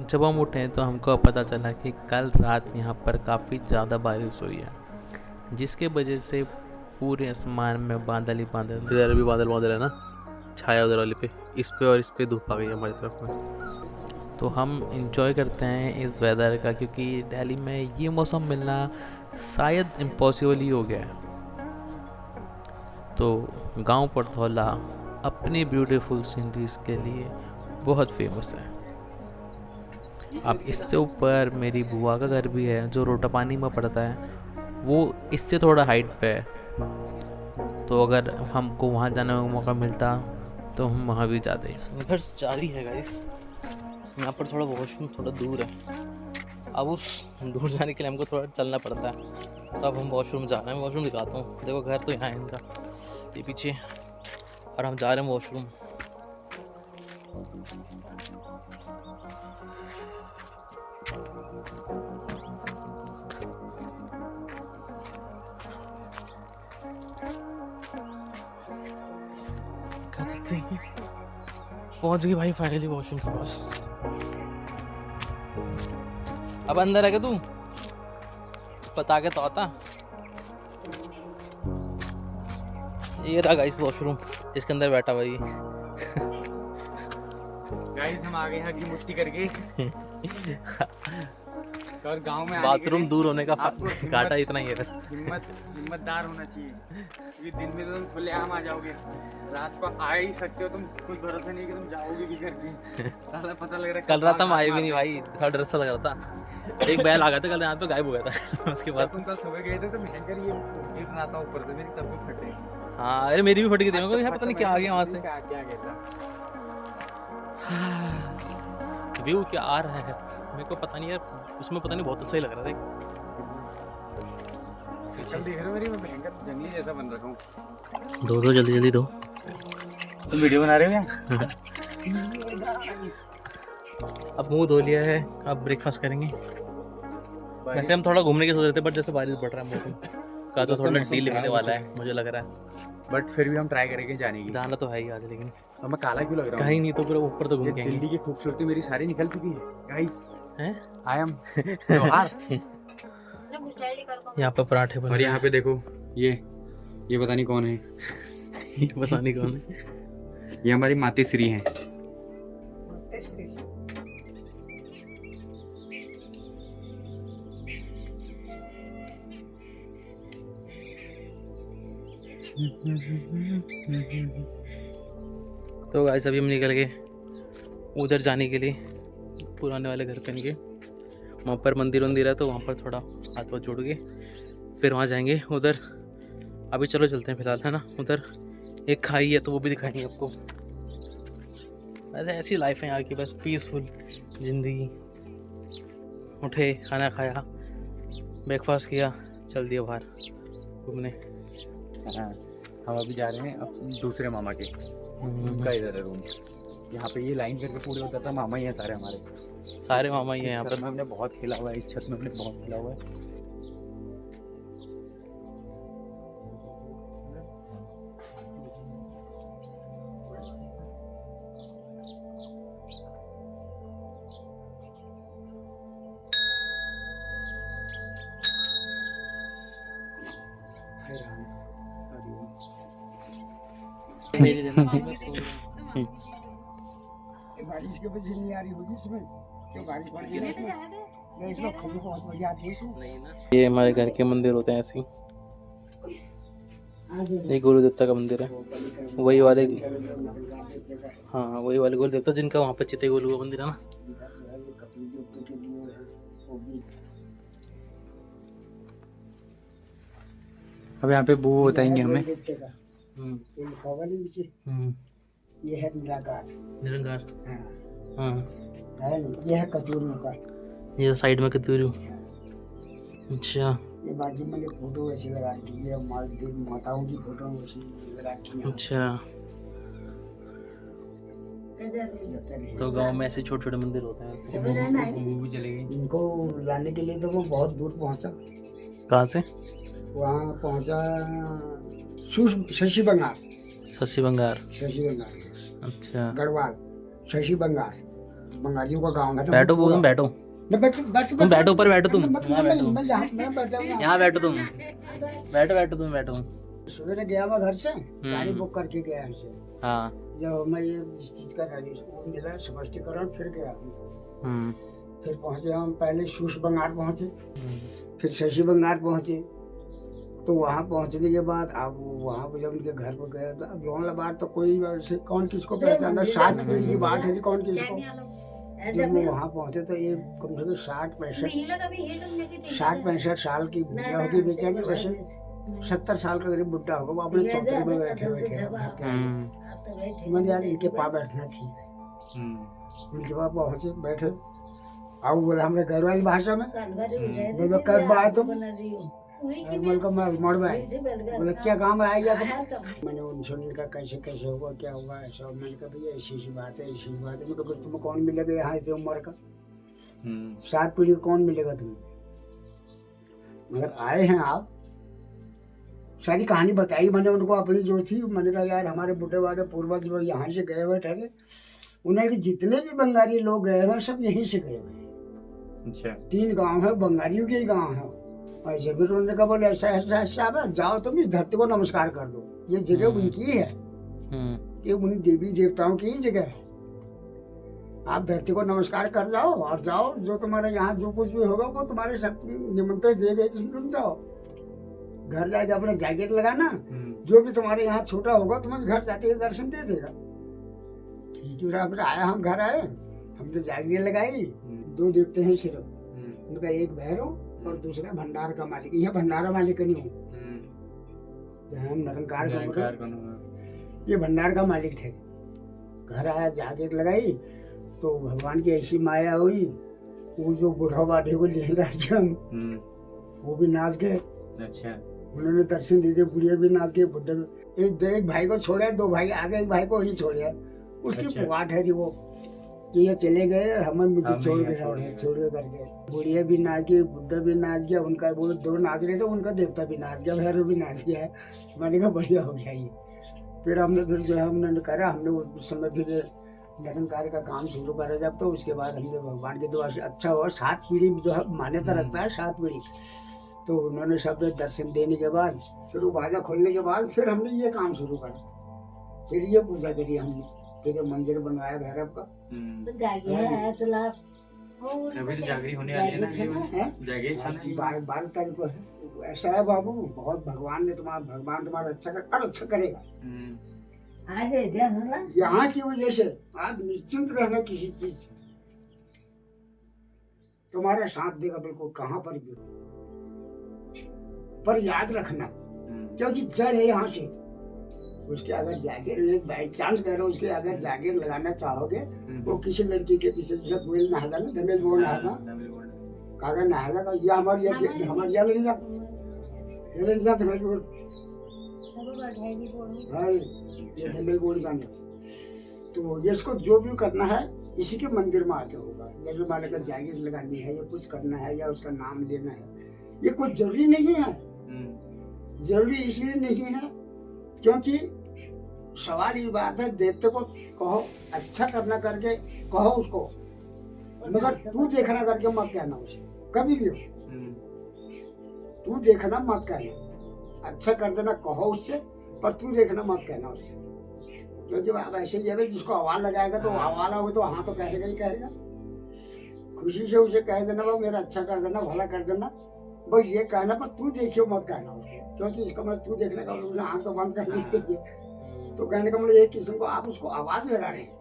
जब हम उठे तो हमको पता चला कि कल रात यहाँ पर काफ़ी ज़्यादा बारिश हुई है, जिसके वजह से पूरे आसमान में बादल ही बादल। इधर भी बादल बादल है ना, छाया उधर वाले पे, इस पे और इस पे धूप आ गई हमारी तरफ में। तो हम इंजॉय करते हैं इस वेदर का, क्योंकि दिल्ली में ये मौसम मिलना शायद इम्पॉसिबल ही हो गया है। तो गांव परधौला अपनी ब्यूटीफुल सीनरीज के लिए बहुत फेमस है। अब इससे ऊपर मेरी बुआ का घर भी है जो रोटापानी में पड़ता है, वो इससे थोड़ा हाइट पे है। तो अगर हमको वहाँ जाने का मौका मिलता तो हम वहाँ भी जाते। संघर्ष जारी है गाइस। यहाँ पर थोड़ा वॉशरूम थोड़ा दूर है, अब उस दूर जाने के लिए हमको थोड़ा चलना पड़ता है। तो अब हम वॉशरूम जा रहे हैं। मैं वॉशरूम दिखाता हूँ, देखो घर तो यहाँ है इनका, ये पीछे, और हम जा रहे हैं वॉशरूम। पहुंच गए भाई फाइनली वॉशरूम के पास। अब अंदर है क्या तू? बता के तो आता। ये रहा गाइस वॉशरूम, इसके अंदर बैठा भाई। गाइस हम आ गए यहाँ की मुट्ठी करके। और गांव में बाथरूम दूर होने का आपको घाटा इतना ही है बस। हिम्मतदार होना चाहिए, क्योंकि दिन में तो तुम खुले आम आ जाओगे, रात को आ ही सकते हो तुम, कोई भरोसा नहीं कि तुम जाओगे भी घर की। साला पता लग रहा है कल रात हम आए भी नहीं भाई, थोड़ा डर सा लग रहा था। एक बैल आ गया था कल रात पे, गायब हो गया था। उसके बाद तुम कल सुबह गए थे तो भयंकर ये गिर रहा था ऊपर से, मेरी तबीयत फट गई। हाँ, अरे मेरी भी फट गई थी, मेरे को यहाँ पता नहीं क्या आ गया वहाँ से। क्या क्या कहता व्यू क्या आ रहा है मेरे को पता नहीं यार, उसमें पता नहीं बहुत सही लग रहा था। शक्ल देख रहे हो मेरी, मैं भयंकर जंगली जैसा बन रखा हूँ। दो जल्दी जल्दी दो। तुम वीडियो बना रहे हो क्या? अब मुंह धो लिया है, अब ब्रेकफास्ट करेंगे। वैसे हम थोड़ा घूमने की सोच रहे थे, बट जैसे बारिश बढ़ रहा है मौसम का तो थोड़ा डील लिखने वाला है मुझे लग रहा है। बट फिर भी हम ट्राई करेंगे जाने की। जाना तो है ही आज, लेकिन और मैं काला क्यों लग रहा हूँ? कहीं नहीं तो पूरा ऊपर तो घूम के आएंगे। दिल्ली की खूबसूरती मेरी सारी निकल चुकी है गाइस। हैं? आई एम जोहार। यहाँ पे पराठे बन और यहाँ पे देखो ये पता नहीं कौन है। ये पता नहीं कौन है। ये हमारी माता श्री हैं। तो गाइस अभी हम निकल गए उधर जाने के लिए, पुराने वाले घर पे इनके। वहाँ पर मंदिर है तो वहाँ पर थोड़ा हाथ पाथ जोड़ के फिर वहाँ जाएंगे उधर। अभी चलो चलते हैं फिलहाल, है ना। उधर एक खाई है तो वो भी दिखाएंगे आपको। वैसे ऐसी लाइफ है यहाँ की, बस पीसफुल ज़िंदगी। उठे, खाना खाया, ब्रेकफास्ट किया, चल दिया बाहर घूमने। हम अभी जा रहे हैं अब दूसरे मामा के, उनका इधर है रूम। यहाँ पे ये लाइन करके पूरे होता था, मामा ही है सारे हमारे। सारे मामा ही हैं यहाँ छत पर। में हमने बहुत खेला हुआ है, इस छत में हमने बहुत खेला हुआ है। बारिश की वजह से नहीं आ रही होगी इसमें, क्यों बारिश पड़ गई है इसमें। इसमें खुशबू बहुत बढ़िया आती है इसमें। ये हमारे घर के मंदिर होते हैं ऐसे ही। ये गुरुदेवता का मंदिर है, वही वाले। हाँ, वही वाले गुरुदेवता जिनका वहाँ पे चिते गोलू का मंदिर है ना। अब यहाँ पे वो बताएंगे हमें। ये है निराकार, निरंकार। हाँ हाँ, है नहीं, ये है कचूरू का। ये साइड में कतूरू। अच्छा, ये बाजू में फोटो ऐसी लगा रखी है, माताओं की फोटो ऐसी लगा रखी है। अच्छा। तो गांव में ऐसे छोटे छोटे मंदिर होते हैं। वो भी चलेगी। इनको लाने के लिए तो वो बहुत दूर पहुंचा। कहाँ से? वहाँ पहुंचा शशि बंगाल। शशि बंगार। शशि बंगार, अच्छा गढ़वाल, शशि बंगार, बंगालियों का गाँव है। बैठो तुम बैठो, तुम बैठो ऊपर बैठो, तुम यहाँ बैठो, मैं बैठा हूँ यहाँ बैठो तुम, बैठो बैठो तुम बैठो। सवेरे गया मैं घर से, गाड़ी बुक करके गया हमसे। हाँ। जब मैं ये इस चीज का वो मिला स्पष्टीकरण, फिर गया। फिर पहुंचे हम, पहले शूश बंगार पहुंचे, फिर शशि बंगार पहुंचे। तो वहाँ पहुंचने के बाद अब वहाँ पर जब उनके घर पर गए तो अब रोहन बार तो कोई वैसे कौन किसको पहचानता, 7 पीढ़ी की बात है, कौन किसको। जब वो वहाँ पहुंचे तो ये कम से कम 60-65 साल की बुढ़िया होगी बेचारी, वैसे 70 साल का करीब बुढ़ा होगा, वो अपने चौधरी में बैठे मैंने यार इनके पास बैठना ठीक है। उनके पास पहुंचे, बैठे, अब बोला हमने घर वाली भाषा में, बोलो कर बात तुम बोले क्या काम आएगा। मैंने उनसे उनका कैसे कैसे हुआ, क्या हुआ, ऐसा। मैंने कहा भैया ऐसी ऐसी बात है, ऐसी बात है। मैं तुम्हें कौन मिलेगा यहाँ इस उम्र का, 7 पीढ़ी कौन मिलेगा तुम्हें, मगर आए हैं आप। सारी कहानी बताई मैंने उनको अपनी जो थी। मैंने कहा यार हमारे बुढ़े वाले पूर्वज जो यहाँ से गए हुए ठहरे, उन्हें जितने भी बंगाली लोग गए हैं सब यहीं से गए हुए हैं। अच्छा। 3 गांव है, बंगालियों के ही गांव है। ऐसे फिर उन्होंने कहा बोले ऐसा ऐसा ऐसा है, जाओ तुम इस धरती को नमस्कार कर दो, ये जगह उनकी है, ये उन देवी देवताओं की ही जगह है। आप धरती को नमस्कार कर जाओ और जाओ, जो तुम्हारे यहाँ जो कुछ भी होगा वो तुम्हारे सब निमंत्रण दिए गए, तुम जाओ। घर जाके अपने जैकेट लगाना, जो भी तुम्हारे यहाँ छोटा होगा तुम्हें घर जाते ही दर्शन दे देगा। ठीक है, फिर आया, हम घर आए, हमने जैकेट लगाई। 2 देवते हैं सिर्फ, उनका एक भैरव और दूसरा भंडार का मालिक। यह भंडारा मालिक नहीं हूँ, हम निरंकार का, ये भंडार का मालिक थे। घर आया, जैकेट लगाई तो भगवान की ऐसी माया हुई, वो जो बुढ़ा बाढ़े को ले वो भी नाच गए। अच्छा। उन्होंने दर्शन दे दिए, बुढ़िया भी नाच गए, बुढ़े भी। एक भाई को छोड़ा, 2 भाई आगे, एक भाई को ही छोड़ा। उसकी पुआ ठहरी वो कि ये चले गए और हमें मुझे छोड़ गया, छोड़ के करके। बुढ़िया भी नाच गई, बुढ़ा भी नाच गया, उनका वो 2 नाच रहे थे, उनका देवता भी नाच गया, भैरव भी नाच गया है। मैंने कहा बढ़िया हो गया ये। फिर हमने फिर जो है हमने करा, हमने उस समय फिर निरंकार का काम शुरू करा जब, तो उसके बाद हमने भगवान की दुआ से अच्छा हुआ। 7 पीढ़ी जो है मान्यता रखता है, 7 पीढ़ी। तो उन्होंने सब दर्शन देने के बाद, फिर वो बाजा खोलने के बाद फिर हमने ये काम शुरू करा। फिर ये पूजा करी हमने, फिर मंदिर बनवाया भैरव का। अभी तो जागरी होने वाली है ना, जागरी 12 तारीख को है। ऐसा है बाबू, बहुत भगवान तुम्हारा अच्छा करेगा। यहाँ की वजह से आप निश्चिंत रहना, किसी चीज तुम्हारा साथ देगा बिल्कुल, कहाँ पर भी। पर याद रखना, क्योंकि जड़ है यहाँ से, उसके अगर जागीर बाई चांस कह रहे हो, उसके अगर जागीर लगाना चाहोगे, वो किसी लड़की के पीछे जैसे कोयल नहागा ना, धमेल बोल नहागा, कागज नहागा का, या हमारी या लेगा धमेल बोल, ये धमेल बोल गाने। तो ये इसको जो भी करना है इसी के मंदिर में आके होगा। जैसे मान लो जागीर लगानी है या कुछ करना है या उसका नाम लेना है, ये कुछ जरूरी नहीं है। जरूरी इसलिए नहीं है क्योंकि सवाल ये बात है, देवते को कहो अच्छा करना करके कहो उसको, मगर तू देखना करके मत कहना उसे कभी भी हो। तू देखना मत कहना, अच्छा कर देना कहो उससे, पर तू देखना मत कहना उससे। क्योंकि अब ऐसे ही है, जिसको आवाज लगाएगा तो आवाज होगा तो हाँ तो कहेगा ही कहेगा। खुशी से उसे कह देना भाई मेरा अच्छा कर देना, भला कर देना, बस ये कहना, पर तू देखियो मत कहना उसको। क्योंकि इसका मतलब तू देखने का मतलब आँख तो बंद करनी चाहिए। तो कहने का मतलब एक किस्म को आप उसको आवाज लगा रहे हैं।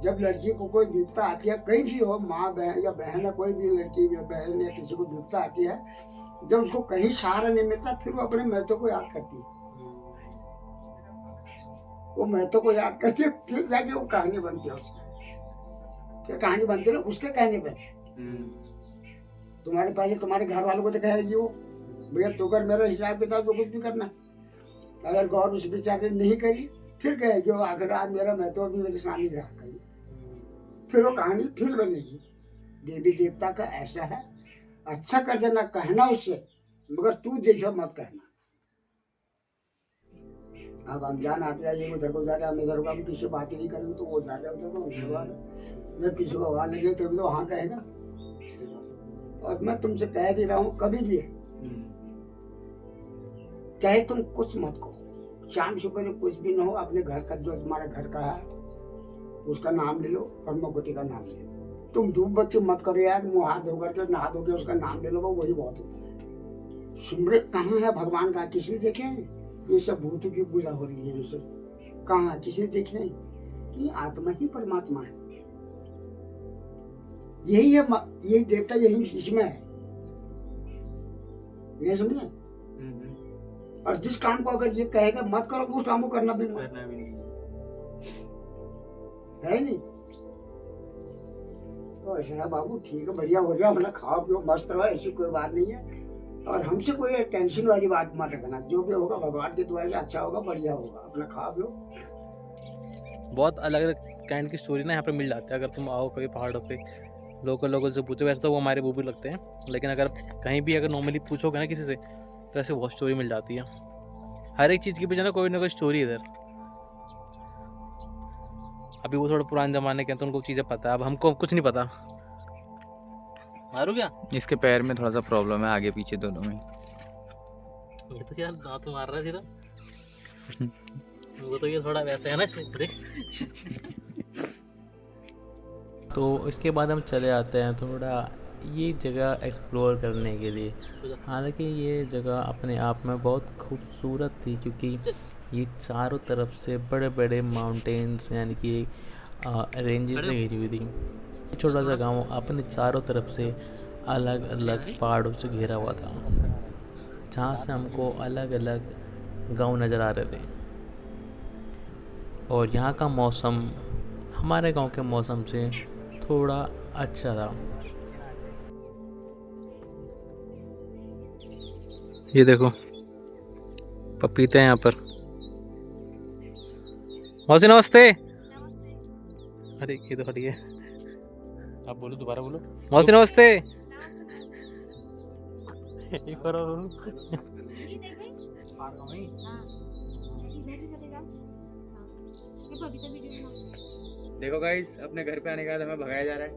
जब लड़की को कोई विपता आती है, कहीं भी हो, माँ बहन या बहन है, कोई भी लड़की या बहन या किसी को विपता आती है, जब उसको कहीं सहारा नहीं मिलता, फिर वो अपने महत्व को याद करती है। वो महत्व को याद करती है, फिर जाके वो कहानी बनती है उसकी। क्या कहानी बनती है ना, उसके कहने पर। तुम्हारे पहले तुम्हारे घर वालों को तो कहेगी वो भैया तू कर, मेरा हिसाब किताब जो कुछ भी करना। अगर गौर उस बेचारे नहीं करी, फिर कहेगी वो आखिर आज मेरा महत्व भी मेरे सामने रहा करी, फिर वो कहानी फिर बनेगी। देवी देवता का ऐसा है, अच्छा कर देना कहना उससे, मगर तू देखो मत कहना। अब हम जान आप जाइए उधर को जा रहे हम इधर को, हम किसी बात ही नहीं करेंगे तो वो जा रहे उधर को, उसके बाद मैं किसी को आवाज नहीं तभी तो हाँ कहेगा। और मैं तुमसे कह भी रहा हूँ कभी भी चाहे तुम कुछ मत कहो, शाम सुबह कुछ भी ना हो, अपने घर का जो तुम्हारा घर का है उसका नाम ले लो और मगोटी का नाम ले लो। तुम धूप बत्ती मत करो यार, मुँह हाथ धो करके नहा धो के उसका नाम ले लो, वही बहुत होता है। सुमृत कहाँ है भगवान का, किसी ने देखे हैं? ये सब भूतों की पूजा हो रही है, ये सब कहाँ किसी ने देखे हैं? कि आत्मा ही परमात्मा है, यही है, यही देवता यही इसमें है, नहीं समझे? और जिस काम को अगर ये कहेगा मत करो उस काम को करना भी मत, है नहीं? तो ऐसा है बाबू, ठीक है, बढ़िया हो गया, अपना खाओ पियो मस्त रहो, ऐसी कोई बात नहीं है। और हमसे कोई टेंशन वाली बात मत रखना, जो भी होगा भगवान की दुआ से अच्छा होगा, बढ़िया होगा, अपना खाओ पियो। बहुत अलग अलग काइंड की स्टोरी ना यहाँ पे मिल जाती है। अगर तुम आओ कभी पहाड़ों पे, लोकल से पूछो, वैसे तो वो हमारे वो भी लगते हैं, लेकिन अगर कहीं भी अगर नॉर्मली पूछोगे ना किसी से तो ऐसे बहुत स्टोरी मिल जाती है। हर एक चीज़ के पीछे ना कोई स्टोरी इधर। अभी वो थोड़ा पुराने ज़माने के हैं तो उनको चीज़ें पता है, अब हमको कुछ नहीं पता। मारू क्या? इसके पैर में थोड़ा सा प्रॉब्लम है, आगे पीछे दोनों में। ये तो क्या दांत मार रहा है सीधा। वो तो ये थोड़ा वैसे है ना, देख। तो इसके बाद हम चले आते हैं थोड़ा ये जगह एक्सप्लोर करने के लिए। हालांकि ये जगह अपने आप में बहुत खूबसूरत थी, क्योंकि ये चारों तरफ से बड़े बड़े माउंटेन्स यानी कि रेंजेस से घिरी हुई थी। छोटा सा गांव अपने चारों तरफ से अलग अलग पहाड़ों से घिरा हुआ था, जहाँ से हमको अलग अलग गांव नज़र आ रहे थे। और यहाँ का मौसम हमारे गांव के मौसम से थोड़ा अच्छा था। ये देखो पपीते हैं यहाँ पर। मौसी नमस्ते। अरे ये तो हटिए, आप बोलो, दोबारा बोलो। मौसी नमस्ते। एक बार और बोलो। देखो गाइस, अपने घर पे आने के बाद हमें भगाया जा रहा है।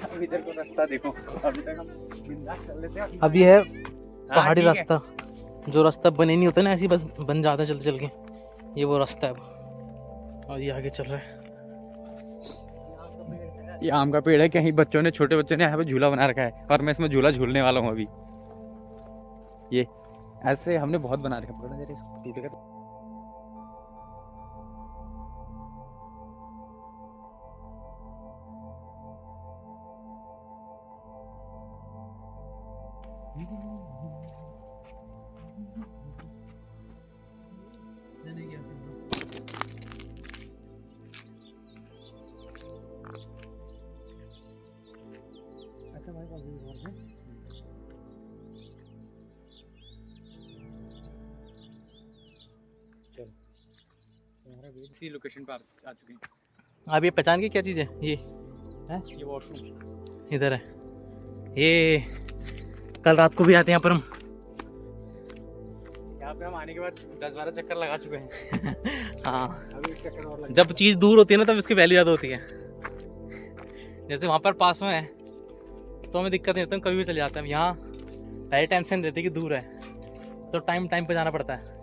अब इधर को रास्ता देखो, अभी तक हम बिंदास चल लेते हैं। अब ये है पहाड़ी ठीक है। रास्ता, जो रास्ता बने नहीं होता ना, ऐसे ही बस बन जाते हैं चलते चल के। ये वो रास्ता है अब, और ये आगे चल रहा है। ये आम का पेड़ है, कहीं बच्चों ने, छोटे बच्चों ने यहाँ पे झूला बना रखा है और मैं इसमें झूला झूलने वाला हूँ अभी। ये ऐसे हमने बहुत बना रखा है, पकड़ना जरा इसको, टूटेगा तो। इसी लोकेशन पर आ चुके हैं। आप ये पहचान के क्या चीज़ है? ये है, ये वॉशरूम इधर है। ये कल रात को भी आते हैं यहाँ पर हम। यहाँ पे हम आने के बाद 10-12 चक्कर लगा चुके हैं। हाँ, अभी एक चक्कर और लग जब चीज़ दूर होती है ना तब इसकी वैल्यू ज़्यादा होती है। जैसे वहाँ पर पास में है तो हमें दिक्कत नहीं होती, हम कभी भी चले जाते हैं। यहाँ पहले टेंशन रहती है कि दूर है, तो टाइम पे जाना पड़ता है।